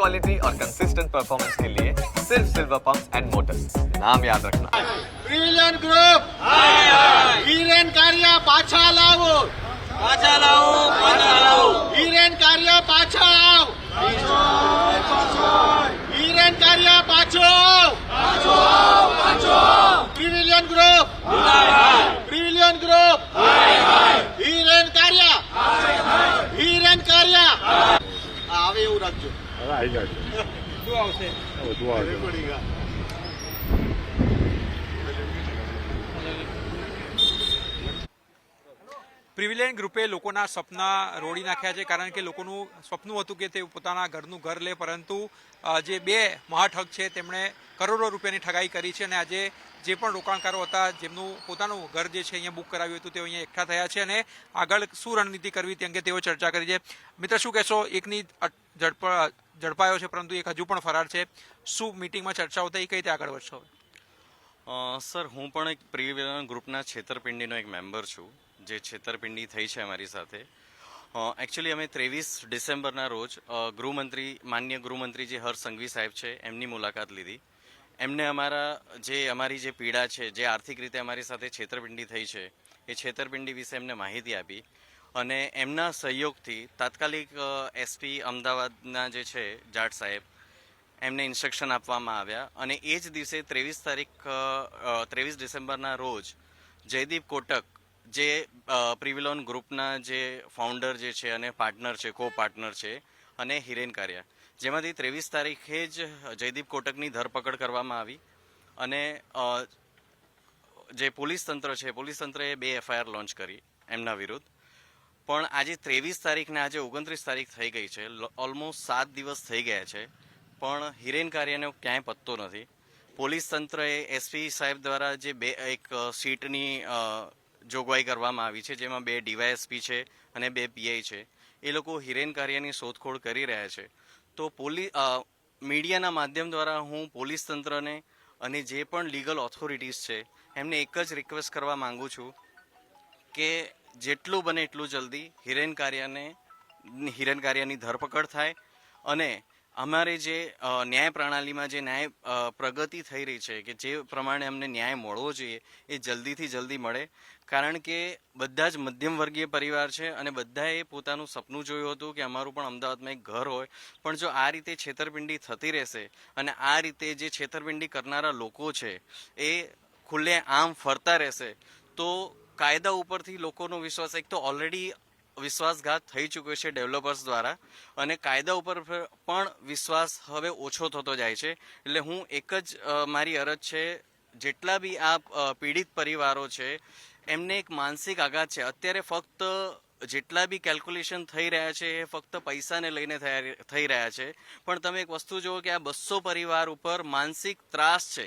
Quality और consistent performance के लिए सिर्फ सिल्वर पंप्स एंड मोटर्स, नाम याद रखना। પ્રિવિલિયન ગ્રુપ હિરેન કાર્ય પાછા લાવો હિરેન કાર્ય પાછા આવ હિરેન કાર્ય પાછો પ્રિવિલિયન ગ્રુપ હિરેન કાર્ય આવે એવું રાખજો શું આવશે પ્રિવિલિયન ગ્રુપે લોકોના સપના રોડી નાખ્યા છે, કારણ કે લોકોનું સપનું હતું કે તે પોતાના ઘરનું ઘર લે, પરંતુ જે બે મહાઠગ છે તેમણે કરોડો રૂપિયાની ઠગાઈ કરી છે અને આજે જે પણ રોકાણકારો હતા જેમનું પોતાનું ઘર જે છે અહીંયા બુક કરાવ્યું હતું તેઓ અહીંયા એકઠા થયા છે અને આગળ શું રણનીતિ કરવી તે અંગે તેઓ ચર્ચા કરી છે. મિત્ર, શું કહેશો? એકની ઝડપાયો છે પરંતુ એક હજુ પણ ફરાર છે. શું મીટિંગમાં ચર્ચાઓ થઈ, કઈ રીતે આગળ વધશો? સર, હું પણ એક પ્રિવિલિયન ગ્રુપના છેતરપિંડીનો એક મેમ્બર છું. જે છેતરપિંડી થઈ છે અમારી સાથે, એકચ્યુઅલી અમે 23 ડિસેમ્બરના રોજ માન્ય ગૃહમંત્રી જે હર્ષ સંઘવી સાહેબ છે એમની મુલાકાત લીધી. એમને અમારી જે પીડા છે, જે આર્થિક રીતે અમારી સાથે છેતરપિંડી થઈ છે એ છેતરપિંડી વિશે એમને માહિતી આપી અને એમના સહયોગથી તાત્કાલિક એસપી અમદાવાદના જે છે જાટ સાહેબ એમને ઇન્સ્ટ્રક્શન આપવામાં આવ્યા અને એ જ દિવસે 23 ડિસેમ્બરના રોજ જયદીપ કોટક જે પ્રિવિલિયન ગ્રુપના જે ફાઉન્ડર જે છે અને પાર્ટનર છે, કો પાર્ટનર છે, અને હિરેન કારિયા, જેમાંથી 23 તારીખે જ જયદીપ કોટકની ધરપકડ કરવામાં આવી અને જે પોલીસ તંત્રએ 2 FIR લોન્ચ કરી એમના વિરુદ્ધ. પણ આજે 23 તારીખને આજે 29 તારીખ થઈ ગઈ છે, ઓલમોસ્ટ 7 દિવસ થઈ ગયા છે, પણ હિરેન કારિયાનો ક્યાંય પત્તો નથી. પોલીસ તંત્રએ એસપી સાહેબ દ્વારા જે એક સીટની જોગવાઈ કરવામાં આવી છે, જેમાં 2 DYSP છે અને 2 PI છે. એ લોકો હિરેન કારિયાની શોધખોળ કરી રહ્યા છે. તો મીડિયાના માધ્યમ દ્વારા હું પોલીસ તંત્રને અને જે પણ લીગલ ઓથોરિટીઝ છે એમને એક જ રિક્વેસ્ટ કરવા માંગુ છું કે જેટલું બને એટલું જલ્દી હિરેન કારિયાની ધરપકડ થાય અને અમારે જે ન્યાય પ્રણાલીમાં જે ન્યાય પ્રગતિ થઈ રહી છે કે જે પ્રમાણે અમને ન્યાય મળવો જોઈએ એ જલ્દીથી જલ્દી મળે. કારણ કે બધા જ મધ્યમ વર્ગીય પરિવાર છે અને બધાએ પોતાનું સપનું જોયું હતું કે અમારું પણ અમદાવાદમાં એક ઘર હોય, પણ જો આ રીતે છેતરપિંડી થતી રહેશે અને આ રીતે જે છેતરપિંડી કરનારા લોકો છે એ ખુલ્લે આમ ફરતા રહેશે તો કાયદા ઉપરથી લોકોનો વિશ્વાસ, એક તો ઓલરેડી વિશ્વાસઘાત થઈ ચૂક્યો છે ડેવલપર્સ દ્વારા અને કાયદા ઉપર પણ વિશ્વાસ હવે ઓછો થતો જાય છે. એટલે હું એક જ મારી અરજ છે, જેટલા બી આ પીડિત પરિવારો છે એમને એક માનસિક આઘાત છે. અત્યારે ફક્ત જેટલા બી કેલ્ક્યુલેશન થઈ રહ્યા છે એ ફક્ત પૈસાને લઈને થઈ રહ્યા છે, પણ તમે એક વસ્તુ જુઓ કે આ 200 પરિવાર ઉપર માનસિક ત્રાસ છે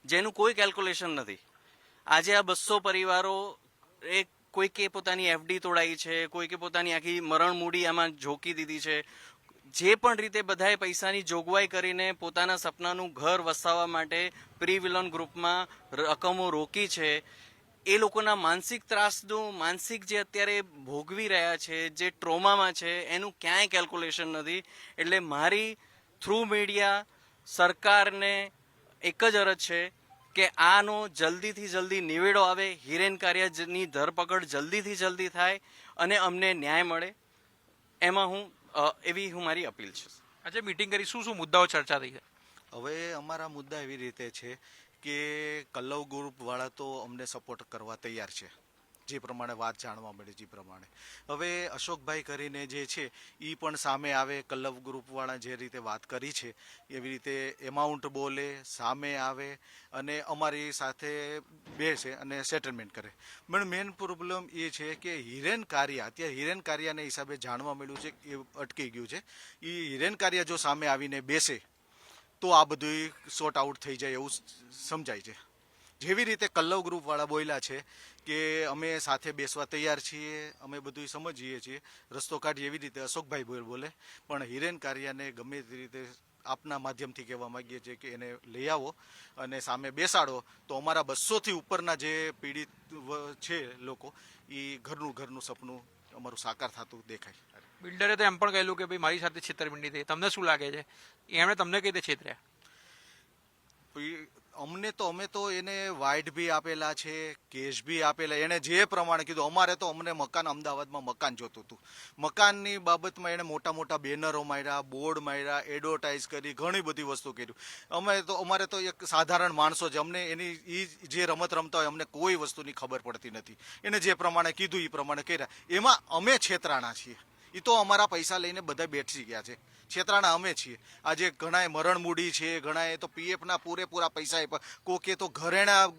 જેનું કોઈ કેલ્ક્યુલેશન નથી. આજે આ 200 પરિવારો કોઈકે પોતાની FD તોડાઈ છે, કોઈકે પોતાની આખી મરણ મૂડી આમાં ઝોકી દીધી છે. જે પણ રીતે બધાએ પૈસાની જોગવાઈ કરીને પોતાના સપનાનું ઘર વસાવવા માટે પ્રિવિલિયન ગ્રુપમાં રકમો રોકી છે. એ લોકોના માનસિક ત્રાસનું, માનસિક જે અત્યારે ભોગવી રહ્યા છે, જે ટ્રોમામાં છે, એનું ક્યાંય કેલ્ક્યુલેશન નથી. એટલે મારી થ્રુ મીડિયા સરકારને એક જ અરજ છે કે આનો જલ્દીથી જલ્દી નિવેડો આવે, હિરેન કારિયાની ધરપકડ જલ્દીથી જલ્દી થાય અને અમને ન્યાય મળે. એમાં એવી મારી અપીલ છે. આજે મીટિંગ કરી શું મુદ્દાઓ ચર્ચા થઈ છે? હવે અમારા મુદ્દા એવી રીતે છે કે કલ્લવ ગ્રુપવાળા તો અમને સપોર્ટ કરવા તૈયાર છે, જે પ્રમાણે વાત જાણવા મળે જે પ્રમાણે. હવે અશોકભાઈ કરીને જે છે એ પણ સામે આવે, કલ્લવ ગ્રુપવાળા જે રીતે વાત કરી છે એવી રીતે એમાઉન્ટ બોલે, સામે આવે અને અમારી સાથે બેસે અને સેટલમેન્ટ કરે. પણ મેઇન પ્રોબ્લેમ એ છે કે હિરેન કારિયાને હિસાબે જાણવા મળ્યું છે એ અટકી ગયું છે. એ હિરેન કારિયા જો સામે આવીને બેસે તો આ બધું શોર્ટ આઉટ થઈ જાય એવું સમજાય છે. જેવી રીતે કલ્લવ ગ્રુપવાળા બોલ્યા છે કે અમે સાથે બેસવા તૈયાર છીએ, અમે બધું સમજીએ છીએ, રસ્તો કાઢીએ, એવી રીતે અશોકભાઈ બોલે. પણ હિરેન કારિયાને ગમે તે રીતે આપના માધ્યમથી કહેવા માંગીએ છીએ કે એને લઈ આવો અને સામે બેસાડો તો અમારા 200થી ઉપરના જે પીડિત છે લોકો એ ઘરનું સપનું અમારું સાકાર થતું દેખાય. બિલ્ડરે તો એમ પણ કહેલું કે ભાઈ મારી સાથે છેતરપિંડી થઈ. તમને શું લાગે છે એમણે તમને કઈ રીતે છેતર્યા? અમે તો એને વાઇટ બી આપેલા છે, કેશ બી આપેલા. એને જે પ્રમાણે કીધું, અમારે તો અમને મકાન અમદાવાદમાં મકાન જોતું હતું. મકાનની બાબતમાં એને મોટા મોટા બેનરો માર્યા, બોર્ડ માર્યા, એડવર્ટાઇઝ કરી, ઘણી બધી વસ્તુ કર્યું. અમારે તો એક સાધારણ માણસો છે, અમને એની જે રમત રમતા હોય અમને કોઈ વસ્તુની ખબર પડતી નથી. એને જે પ્રમાણે કીધું એ પ્રમાણે કર્યા. એમાં અમે છેતરાણા છીએ. એ તો અમારા પૈસા લઈને બધા બેઠી ગયા છે. છેતરાણા અમે છીએ. આજે ઘણાએ મરણ મૂડી છે, ઘણાએ તો પીએફના પૂરેપૂરા પૈસા આપ્યા, કોકે તો ઘરેણા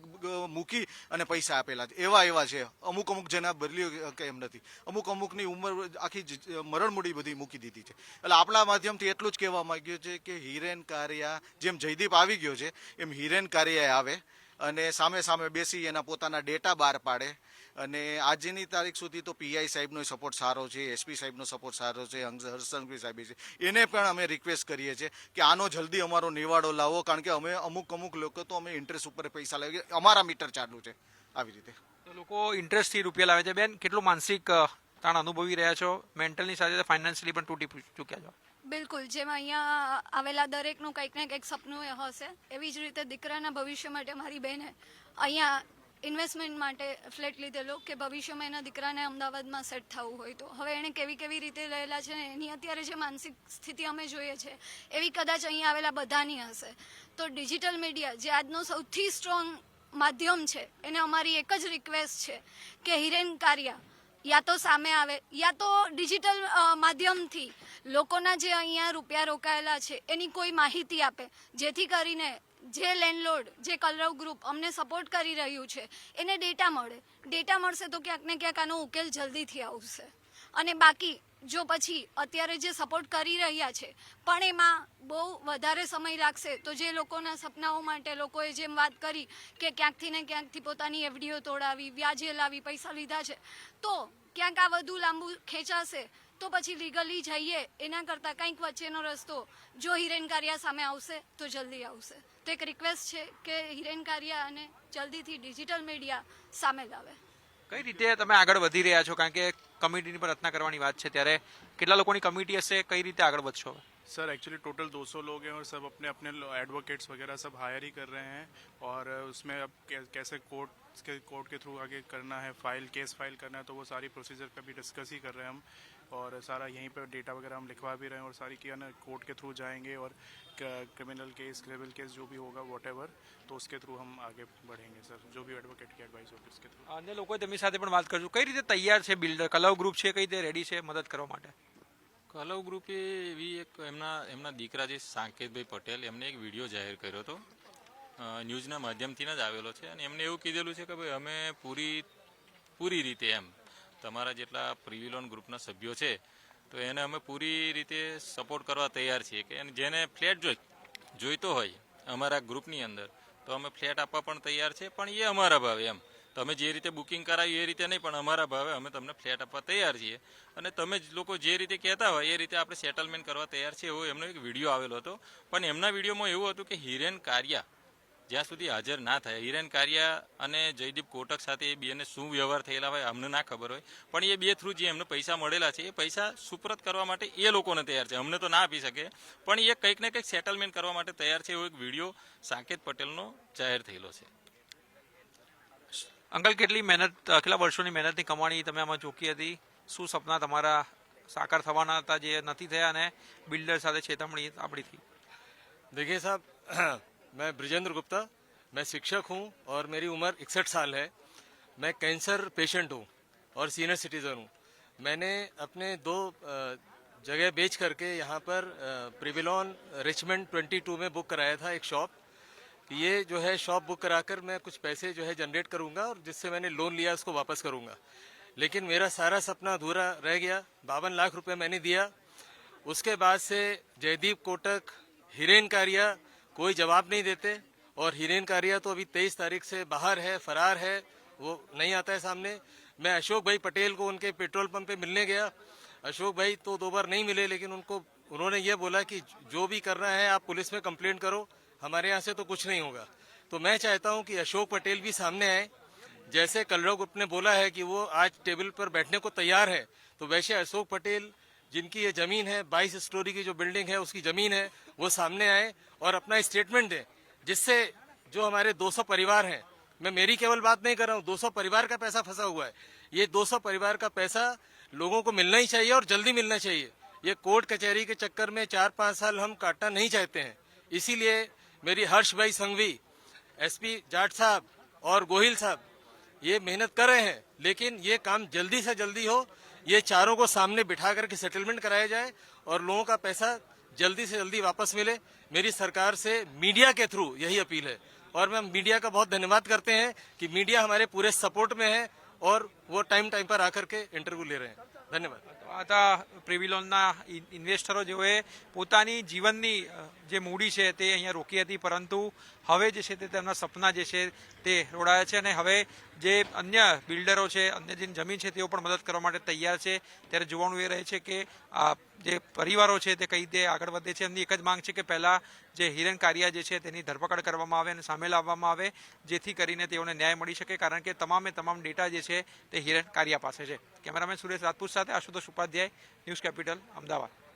મૂકી અને પૈસા આપેલા છે. એવા છે. અમુક જેના બદલ્યો કે એમ નથી. અમુકની ઉંમર આખી મરણ મૂડી બધી મૂકી દીધી છે. એટલે આપણા માધ્યમથી એટલું જ કહેવા માંગ્યું છે કે હિરેન કારિયા, જેમ જયદીપ આવી ગયો છે એમ હિરેન કારિયા આવે અને સામે બેસી એના પોતાના ડેટા બહાર પાડે. અને આજની તારીખ સુધી તો પીઆઈ સાહેબનો સપોર્ટ સારો છે, એસપી સાહેબનો સપોર્ટ સારો છે, હર્ષસંઘવી સાહેબ છે. એને પણ અમે રિક્વેસ્ટ કરીએ છીએ કે આનો જલ્દી અમારો નિવાડો લાવો, કારણ કે અમે અમુક લોકો તો અમે ઇન્ટરેસ્ટ ઉપર પૈસા લાવીએ, અમારા મીટર ચાલુ છે આવી રીતે. તો લોકો ઇન્ટરેસ્ટથી રૂપિયા લાવે છે. બેન, કેટલું માનસિક તાણ અનુભવી રહ્યા છો? મેન્ટલની સાથે ફાઇનાન્શિયલી પણ તૂટી ચૂક્યા છો? બિલકુલ, જેમ અહીંયા આવેલા દરેકનું કંઈક ને કંઈક સપનું હશે, એવી જ રીતે દીકરાના ભવિષ્ય માટે મારી બહેને અહીંયા ઇન્વેસ્ટમેન્ટ માટે ફ્લેટ લીધેલો કે ભવિષ્યમાં એના દીકરાને અમદાવાદમાં સેટ થવું હોય તો. હવે એણે કેવી રીતે રહેલા છે ને એની અત્યારે જે માનસિક સ્થિતિ અમે જોઈએ છે એવી કદાચ અહીંયા આવેલા બધાની હશે. તો ડિજિટલ મીડિયા જે આજનો સૌથી સ્ટ્રોંગ માધ્યમ છે, એને અમારી એક જ રિક્વેસ્ટ છે કે હિરેન કારિયા યા તો સામે આવે યા તો ડિજિટલ માધ્યમથી લોકોના જે અહીંયા રૂપિયા રોકાયેલા છે એની કોઈ માહિતી આપે, જેથી કરીને જે લેન્ડલોર્ડ, જે કલરવ ગ્રુપ અમને સપોર્ટ કરી રહ્યું છે એને ડેટા મળે. ડેટા મળશે તો ક્યાંક ને ક્યાંક આનો ઉકેલ જલ્દીથી આવશે. અને બાકી જો પછી અત્યારે જે સપોર્ટ કરી રહ્યા છે પણ એમાં બહુ વધારે સમય લાગશે, તો જે લોકોના સપનાઓ માટે લોકોએ જેમ વાત કરી કે ક્યાંકથી ને ક્યાંકથી પોતાની એફડીઓ તોડાવી, વ્યાજે લાવી, પૈસા લીધા છે, તો ક્યાંક આ વધુ લાંબુ ખેંચાશે. તો પછી લીગલી જઈએ એના કરતાં કંઈક વચ્ચેનો રસ્તો જો હિરેન કારિયા સામે આવશે તો જલ્દી આવશે. તો એક રિક્વેસ્ટ છે કે હિરેન કારિયા અને જલ્દીથી ડિજિટલ મીડિયા સામે લાવે. કઈ રીતે તમે આગળ વધી રહ્યા છો? કારણ કે કમિટીની પર રચના કરવાની વાત છે, ત્યારે કેટલા લોકોની કમિટી હશે? કઈ રીતે આગળ વધશો? सर एक्चुअली टोटल 200 लोग हैं और सब अपने अपने एडवोकेट्स वगैरह सब हायर ही कर रहे हैं और उसमें अब कैसे कोर्ट के थ्रू आगे करना है, केस फाइल करना है, तो वो सारी प्रोसीजर का भी डिस्कस ही कर रहे हैं हम. और सारा यहीं पर डेटा वगैरह हम लिखवा भी रहे हैं और सारी क्या ना कोर्ट के थ्रू जाएंगे और क्रिमिनल केस, सिविल केस जो भी होगा वॉटएवर, तो उसके थ्रू हम आगे बढ़ेंगे सर, जो भी एडवोकेट की एडवाइस होगी उसके थ्रू. અન્ય લોકોએ તેમની સાથે પણ વાત કરજો. કઈ રીતે તૈયાર છે બિલ્ડર? કલવ ગ્રુપ છે, કઈ રીતે રેડી છે મદદ કરવા માટે? કલવ ગ્રુપે એવી એક એમના દીકરા જે સાંકેતભાઈ પટેલ, એમને એક વિડીયો જાહેર કર્યો હતો, ન્યૂઝના માધ્યમથી જ આવેલો છે, અને એમને એવું કીધેલું છે કે ભાઈ અમે પૂરી રીતે એમ તમારા જેટલા પ્રિવિલોન ગ્રુપના સભ્યો છે તો એને અમે પૂરી રીતે સપોર્ટ કરવા તૈયાર છીએ કે જેને ફ્લેટ જોઈતો હોય અમારા ગ્રુપની અંદર તો અમે ફ્લેટ આપવા પણ તૈયાર છે, પણ એ અમારા ભાવે એમ. તમે જે રીતે બુકિંગ કરાવ્યું એ રીતે નહીં, પણ અમારા ભાવે અમે તમને ફ્લેટ આપવા તૈયાર છીએ અને તમે લોકો જે રીતે કહેતા હોય એ રીતે આપણે સેટલમેન્ટ કરવા તૈયાર છે, એવો એમનો એક વિડીયો આવેલો હતો. પણ એમના વિડીયોમાં એવું હતું કે હિરેન કારિયા જ્યાં સુધી હાજર ના થાય, હિરેન કારિયા અને જયદીપ કોટક સાથે એ બેને શું વ્યવહાર થયેલા હોય અમને ના ખબર હોય, પણ એ બે થ્રુ જે એમને પૈસા મળેલા છે એ પૈસા સુપરત કરવા માટે એ લોકોને તૈયાર છે. અમને તો ના આપી શકે, પણ એ કંઈક ને કંઈક સેટલમેન્ટ કરવા માટે તૈયાર છે, એવો એક વિડીયો સાંકેત પટેલનો જાહેર થયેલો છે. અંકલ, કેટલા વર્ષોની મહેનતની કમાણી તમે આમાં ચોકી હતી? શું સપના તમારા સાકાર થવાના હતા જે નથી થયા અને બિલ્ડર સાથે છેતરપિંડી આપણી थी? देखिए साहब, मैं ब्रिजेंद्र गुप्ता, मैं शिक्षक हूँ और मेरी उम्र 61 साल है. मैं कैंसर पेशेंट हूँ और सीनियर सिटीज़न हूँ. मैंने अपने 2 जगह बेच करके यहाँ पर प्रिविलॉन रिचमंड 22 में बुक कराया था एक शॉप. ये जो है शॉप बुक कराकर मैं कुछ पैसे जो है जनरेट करूँगा और जिससे मैंने लोन लिया उसको वापस करूँगा. लेकिन मेरा सारा सपना अधूरा रह गया. 52 लाख रुपए मैंने दिया. उसके बाद से जयदीप कोटक, हिरेन कारिया कोई जवाब नहीं देते और हिरेन कारिया तो अभी 23 तारीख से बाहर है, फरार है, वो नहीं आता है सामने. मैं अशोक भाई पटेल को उनके पेट्रोल पंप पे मिलने गया. अशोक भाई तो 2 बार नहीं मिले, लेकिन उन्होंने ये बोला कि जो भी करना है आप पुलिस में कंप्लेंट करो, हमारे यहाँ से तो कुछ नहीं होगा. तो मैं चाहता हूँ कि अशोक पटेल भी सामने आए. जैसे कलरव ग्रुप ने बोला है कि वो आज टेबल पर बैठने को तैयार है, तो वैसे अशोक पटेल जिनकी ये ज़मीन है, 22 स्टोरी की जो बिल्डिंग है उसकी ज़मीन है, वो सामने आए और अपना स्टेटमेंट दें, जिससे जो हमारे 200 परिवार हैं, मैं मेरी केवल बात नहीं कर रहा हूँ, 200 परिवार का पैसा फंसा हुआ है। ये 200 परिवार का पैसा लोगों को मिलना ही चाहिए और जल्दी मिलना चाहिए। ये कोर्ट कचहरी के चक्कर में 4-5 साल हम काटना नहीं चाहते हैं। इसीलिए मेरी हर्ष भाई संघवी, एसपी जाट साहब और गोहिल साहब ये मेहनत कर रहे हैं, लेकिन ये काम जल्दी से जल्दी हो, ये चारों को सामने बिठा करके सेटलमेंट कराया जाए और लोगों का पैसा जल्दी से जल्दी वापस मिले। मेरी सरकार से मीडिया के थ्रू यही अपील है और मैं मीडिया का बहुत धन्यवाद करते हैं कि मीडिया हमारे पूरे सपोर्ट में है और वो टाइम पर आकर के इंटरव्यू ले रहे हैं। धन्यवाद। હતા પ્રિવિલોનના ઇન્વેસ્ટરો જેઓએ પોતાની જીવનની જે મૂડી છે તે અહીંયા રોકી હતી, પરંતુ હવે જે છે તે તેમના સપના જે છે તે રોડાયા છે અને હવે જે અન્ય બિલ્ડરો છે, અન્ય જે જમીન છે તેઓ પણ મદદ કરવા માટે તૈયાર છે। ત્યારે જોવાનું એ રહે છે કે આ જે પરિવારો છે તે કઈ રીતે આગળ વધે છે। એમની એક જ માંગ છે કે પહેલા જે હિરેન કારિયા જે છે તેની ધરપકડ કરવામાં આવે અને સામે લાવવામાં આવે, જેથી કરીને તેઓને ન્યાય મળી શકે, કારણ કે તમામે તમામ ડેટા જે છે તે હિરેન કારિયા પાસે છે। કેમેરામેન સુરેશ રાજપૂત સાથે આશુતોષ ઉપાધ્યાય, ન્યૂઝ કેપિટલ, અમદાવાદ।